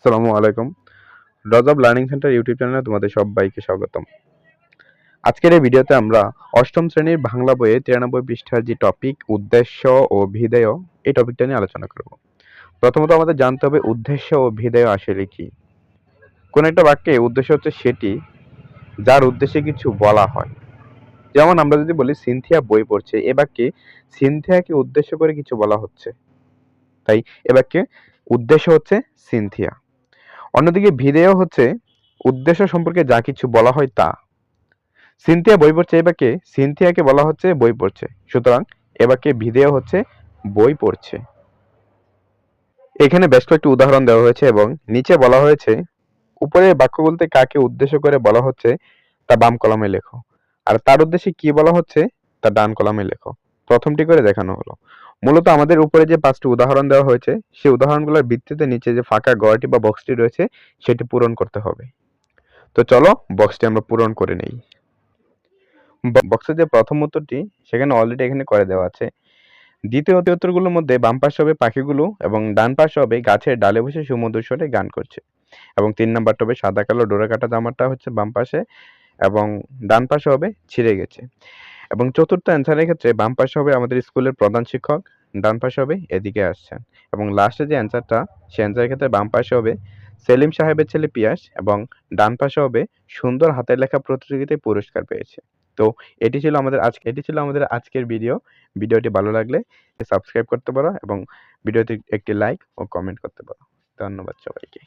আসসালামু আলাইকুম। রজব learning centre YouTube চ্যানেলে তোমাদের সবাইকে স্বাগতম। আজকের এই ভিডিওতে আমরা অষ্টম শ্রেণীর বাংলা বইয়ে 93 পৃষ্ঠার যে টপিক উদ্দেশ্য ও ভিদেয় এই টপিকটা নিয়ে আলোচনা করব। প্রথমত আমাদের জানতে হবে উদ্দেশ্য ও ভিদেয় আসলে কি। কোন একটা বাক্যে উদ্দেশ্য হচ্ছে সেটি যার উদ্দেশ্যে কিছু বলা হয়। যেমন আমরা যদি বলি সিনথিয়া বই পড়ছে, এ বাক্যে সিনথিয়াকে উদ্দেশ্য করে কিছু বলা হচ্ছে। তাই এ বাক্যে উদ্দেশ্য হচ্ছে সিনথিয়া। অন্যদিকে ভিদেয় হচ্ছে উদ্দেশ্য সম্পর্কে যা কিছু বলা হয় তা। সিনথিয়া বই পড়ছে, এই বাক্যে সিনথিয়াকে বলা হচ্ছে বই পড়ছে, সুতরাং এ বাক্যে ভিদেয় হচ্ছে বই পড়ছে। এখানে বেশ কয়েকটি উদাহরণ দেওয়া হয়েছে এবং নিচে বলা হয়েছে উপরের বাক্যগুলোতে কাকে উদ্দেশ্য করে বলা হচ্ছে তা বাম কলামে লেখো, আর তার উদ্দেশ্যে কি বলা হচ্ছে তা ডান কলামে লেখো। প্রথমটি করে দেখানো হলো। মূলত আমাদের উপরে যে 5টি উদাহরণ দেওয়া হয়েছে সেই উদাহরণগুলোর ভিত্তিতে নিচে যে ফাঁকা ঘরটি বা বক্সটি রয়েছে সেটি পূরণ করতে হবে। তো চলো বক্সটি আমরা পূরণ করে নেই। বক্সের যে প্রথম উত্তরটি সেখানে অলরেডি এখানে করে দেওয়া আছে। দ্বিতীয় উত্তরগুলোর মধ্যে বাম পাশে হবে পাখিগুলো এবং ডান পাশে হবে গাছের ডালে বসে সুমধুর স্বরে গান করছে, এবং 3 নাম্বারটা হবে সাদা কালো ডোরা কাটা জামাটা হচ্ছে বাম পাশে এবং ডান পাশে হবে ছিঁড়ে গেছে। এবং চতুর্থ অ্যান্সারের ক্ষেত্রে বাম পাশে হবে আমাদের স্কুলের প্রধান শিক্ষক, ডান পাশে হবে এদিকে আসছেন। এবং লাস্টে যে অ্যান্সারটা সে অ্যান্সারের ক্ষেত্রে বাম পাশে হবে সেলিম সাহেবের ছেলে পিয়াস এবং ডান পাশে হবে সুন্দর হাতের লেখা প্রতিযোগিতায় পুরস্কার পেয়েছে। তো এটি ছিল আমাদের আজকের ভিডিও। ভিডিওটি ভালো লাগলে সাবস্ক্রাইব করতে পারো এবং ভিডিওতে একটি লাইক ও কমেন্ট করতে পারো। ধন্যবাদ সবাইকে।